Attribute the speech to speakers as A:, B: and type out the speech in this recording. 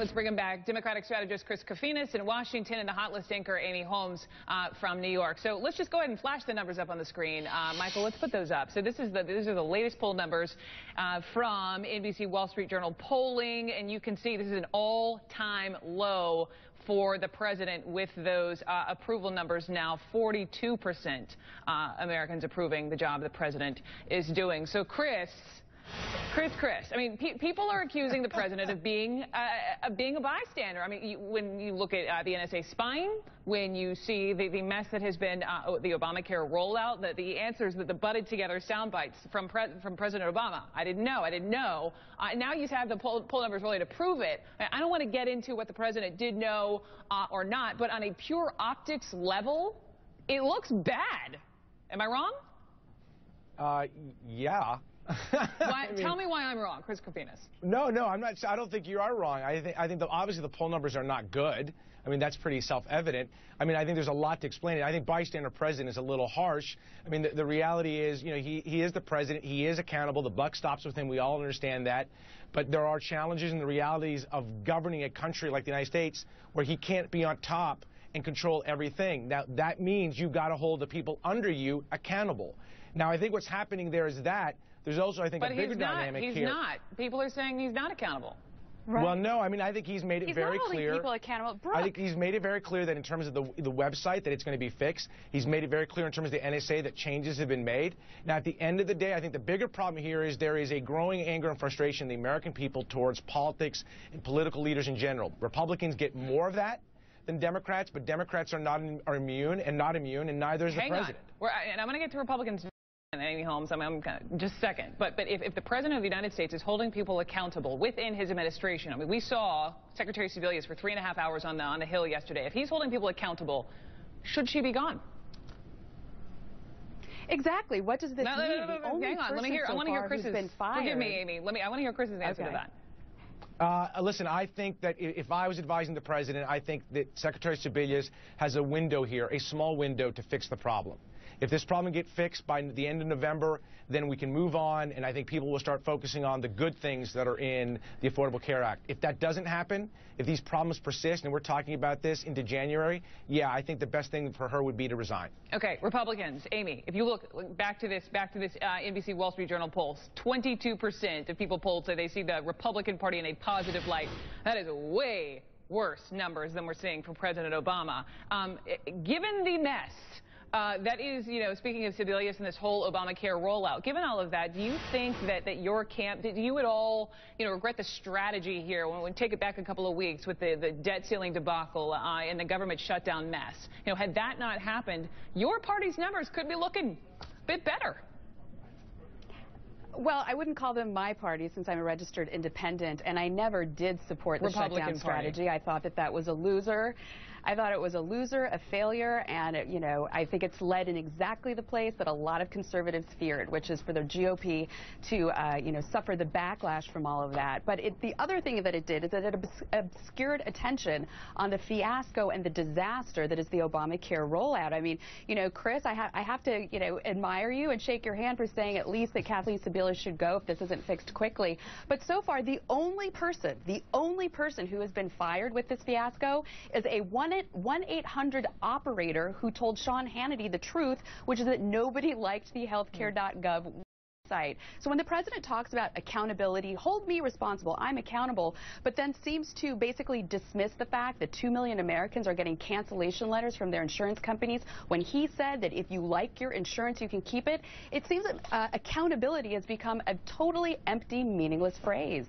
A: let's bring him back. Democratic strategist Chris Kofinas in Washington and the Hot List anchor Amy Holmes from New York. So let's just go ahead and flash the numbers up on the screen. Michael, let's put those up. So these are the latest poll numbers from NBC Wall Street Journal polling, and you can see this is an all-time low for the president with those approval numbers now 42% Americans approving the job the president is doing. So Chris, I mean, people are accusing the president of being a bystander. I mean, when you look at the NSA spying, when you see the mess that has been the Obamacare rollout, the answers that the butted together sound bites from President Obama. I didn't know. Now you have the poll numbers really to prove it. I don't want to get into what the president did know or not, but on a pure optics level, it looks bad. Am I wrong?
B: Yeah.
A: Tell me why I'm wrong, Chris Kofinas.
B: No, I'm not. I don't think you are wrong. I think obviously the poll numbers are not good. I mean, that's pretty self-evident. I mean, I think there's a lot to explain it. I think bystander president is a little harsh. I mean, the reality is, you know, he is the president. He is accountable. The buck stops with him. We all understand that. But there are challenges and the realities of governing a country like the United States where he can't be on top and control everything. Now, that means you've got to hold the people under you accountable. Now, I think what's happening there is that there's also, I think, a bigger dynamic here.
A: But he's not. People are saying he's not accountable.
C: Right.
B: Well, no, I mean, I think he's made it very clear.
C: He's not holding people accountable. Brooke.
B: I think he's made it very clear that in terms of the website that it's going to be fixed. He's made it very clear in terms of the NSA that changes have been made. Now, at the end of the day, I think the bigger problem here is there is a growing anger and frustration in the American people towards politics and political leaders in general. Republicans get more of that than Democrats, but Democrats are immune, and neither is the president.
A: And I'm going to get to Republicans. Amy Holmes, I'm just a second. But if the President of the United States is holding people accountable within his administration, I mean, we saw Secretary Sebelius for 3.5 hours on the Hill yesterday. If he's holding people accountable, should she be gone?
C: Exactly. What does this mean?
A: Hang on. I want to hear Chris's.
C: Been fired.
A: Forgive me, Amy. I want to hear Chris's answer to that.
B: Listen, I think that if I was advising the president, I think that Secretary Sebelius has a window here, a small window to fix the problem. If this problem gets fixed by the end of November, then we can move on, and I think people will start focusing on the good things that are in the Affordable Care Act. If that doesn't happen, if these problems persist, and we're talking about this into January, yeah, I think the best thing for her would be to resign.
A: Okay, Republicans, Amy, if you look back to this NBC Wall Street Journal polls, 22% of people polled say they see the Republican Party in a positive light. That is way worse numbers than we're seeing from President Obama. Given the mess that is, you know, speaking of Sebelius and this whole Obamacare rollout, given all of that, do you think that your camp, did you at all, you know, regret the strategy here when we take it back a couple of weeks with the debt ceiling debacle and the government shutdown mess? You know, had that not happened, your party's numbers could be looking a bit better.
C: Well, I wouldn't call them my party since I'm a registered independent, and I never did support the shutdown strategy. I thought that was a loser. I thought it was a loser, a failure, and, you know, I think it's led in exactly the place that a lot of conservatives feared, which is for the GOP to, you know, suffer the backlash from all of that. But the other thing that it did is that it obscured attention on the fiasco and the disaster that is the Obamacare rollout. I mean, you know, Chris, I have to, you know, admire you and shake your hand for saying at least that Kathleen Sebelius should go if this isn't fixed quickly. But so far, the only person who has been fired with this fiasco is a 1-800 operator who told Sean Hannity the truth, which is that nobody liked the healthcare.gov site. So when the president talks about accountability, hold me responsible, I'm accountable, but then seems to basically dismiss the fact that 2 million Americans are getting cancellation letters from their insurance companies when he said that if you like your insurance, you can keep it, it seems that accountability has become a totally empty, meaningless phrase.